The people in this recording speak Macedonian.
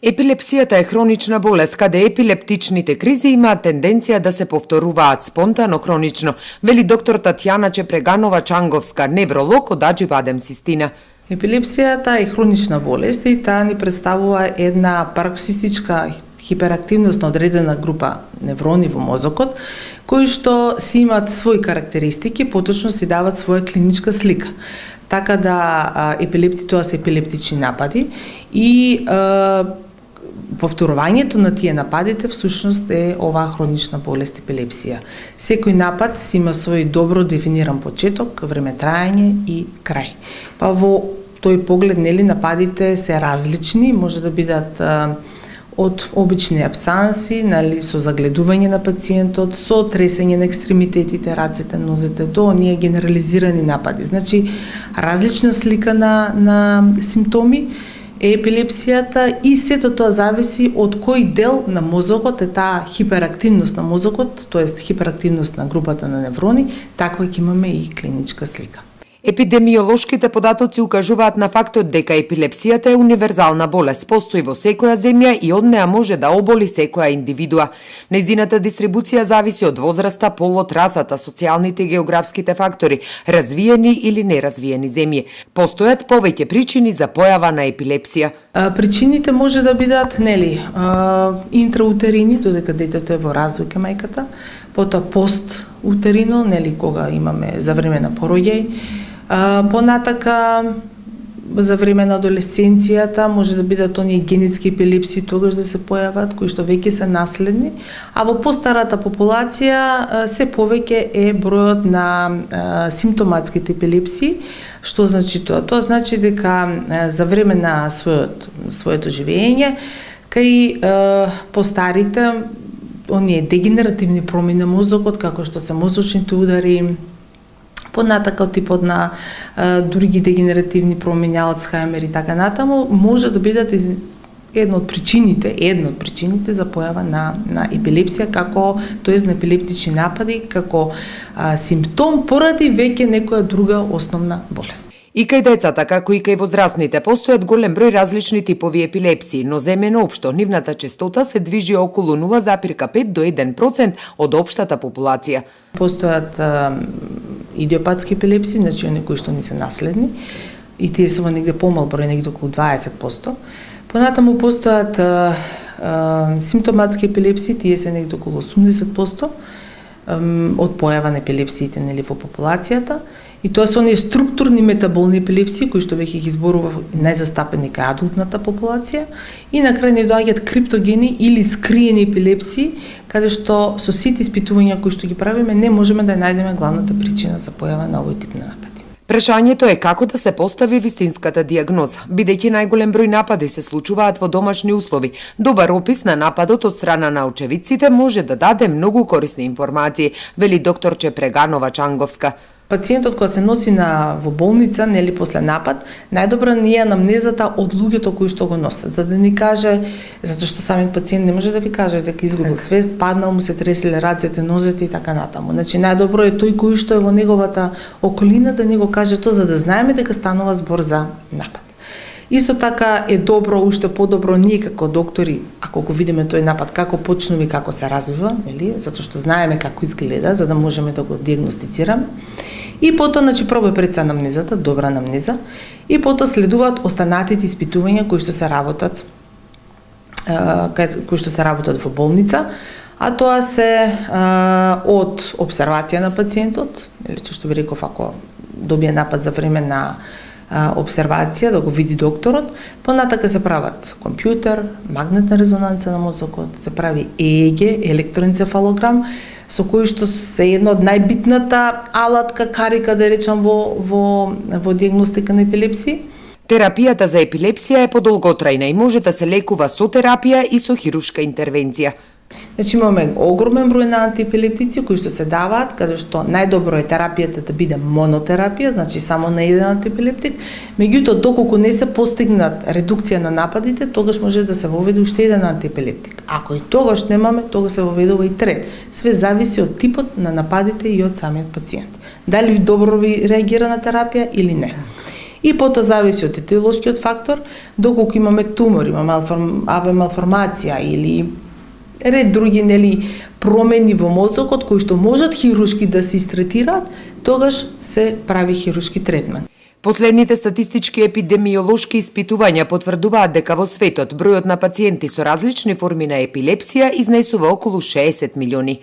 Епилепсијата е хронична болест каде епилептичните кризи имаат тенденција да се повторуваат спонтано хронично, вели доктор Татјана Чепреганова-Чанговска, невролог од Аџи Бадем Систина. Епилепсијата е хронична болест и таа ни представува една пароксистичка хиперактивност на одредена група неврони во мозокот, кои што си имаат своји карактеристики, поточно си дават своја клиничка слика. Така да тоа се епилептични напади и повторувањето на тие нападите всушност е оваа хронична болест епилепсија. Секој напад си има свој добро дефиниран почеток, време траење и крај. Па во тој поглед, нападите се различни, може да бидат од обични абсанси, со загледување на пациентот, со тресење на екстремитетите, рацете, нозете, до оние генерализирани напади. Значи, различна слика на симптоми е епилепсијата и сето тоа зависи од кој дел на мозокот е таа хиперактивност на мозокот, тоест хиперактивност на групата на неврони, таква ќе имаме и клиничка слика. Епидемиолошките податоци укажуваат на фактот дека епилепсијата е универзална болест, постои во секоја земја и од неа може да оболи секоја индивидуа. Нејзината дистрибуција зависи од возраста, полот, расата, социјалните и географските фактори, развиени или неразвиени земји. Постојат повеќе причини за појава на епилепсија. Причините може да бидат, интраутерини, додека детето е во развој кај мајката, потоа постутерино, кога имаме за време на пороѓај, понатака за време на адолесценцијата може да бидат оние генетски епилепсии тогаш да се појават, кои што веќе се наследни, а во постарата популација се повеќе е бројот на симптоматските епилепсии. Што значи тоа? Тоа значи дека за време на своето живење, кај постарите, оние дегенеративни промени на мозокот, како што се мозочните удари, понатака од типот на други дегенеративни промени, Алцхаймер и така натаму, може да бидат една од причините за појава на епилепсија, на епилептични напади, како симптом поради веќе некоја друга основна болест. И кај децата, како и кај возрастните, постојат голем број различни типови епилепсии, но земено општо нивната честота се движи околу 0,5 до 1% од општата популација. Постојат идиопатски епилепсии, значи оние кои што не се наследни, и тие се во негде помал број, негде околу 20%. Понатаму постојат симптоматски епилепсии, тие се негде околу 80% од појава на епилепсиите во популацијата. И тоа се оние структурни метаболни епилепсии, кои што веќе ги изборував најзастапени кај адултната популација, и на крај не доаѓаат криптогени или скриени епилепсии, каде што со сите испитувања кои што ги правиме не можеме да најдеме главната причина за појава на овој тип на напади. Прашањето е како да се постави вистинската дијагноза, бидејќи најголем број напади се случуваат во домашни услови. Добар опис на нападот од страна на очевидците може да даде многу корисни информации, вели доктор Чепреганова-Чанговска. Пациентот кога се носи во болница, после напад, најдобра ни е анамнезата од луѓето кои што го носат, за да ни каже, затоа што самиот пациент не може да ви каже дека изгубил свест, паднал, му се треселе рацете, нозете и така натаму. Значи најдобро е тој кој што е во неговата околина да ни го каже тоа, за да знаеме дека станува збор за напад. Исто така е добро, уште подобро ние како доктори, ако го видиме тој напад, како почнува и како се развива, затоа што знаеме како изгледа, за да можеме да го дијагностицираме. И потоа, прво пред се анамнезата, добра анамнеза, и потоа следуваат останатите испитувања кои што се работат во болница, а тоа се од обсервација на пациентот, што ви реков, ако добие напад за време на обсервација, да го види докторот, понатака се прават компјутер, магнетна резонанца на мозокот, се прави ЕЕГ, електроенцефалограм, со кој што се една од најбитната алатка, карика, да речам, во дијагностика на епилепсија. Терапијата за епилепсија е подолготрајна и може да се лекува со терапија и со хирушка интервенција. Значи имаме огромен број на антиепилептици кои што се даваат, каде што најдобро е терапијата да биде монотерапија, значи само на еден антиепилептик, меѓутоа доколку не се постигнат редукција на нападите, тогаш може да се воведе уште еден антиепилептик. Ако и тогаш немаме, тогаш се воведува и трет. Све зависи од типот на нападите и од самиот пациент. Дали добро ви реагира на терапија или не. И потоа зависи од етиолошкиот фактор, доколку имаме тумор, има малформација или ред други промени во мозокот кои што можат хируршки да се истретираат, тогаш се прави хируршки третман. Последните статистички епидемиолошки испитувања потврдуваат дека во светот бројот на пациенти со различни форми на епилепсија изнесува околу 60 милиони.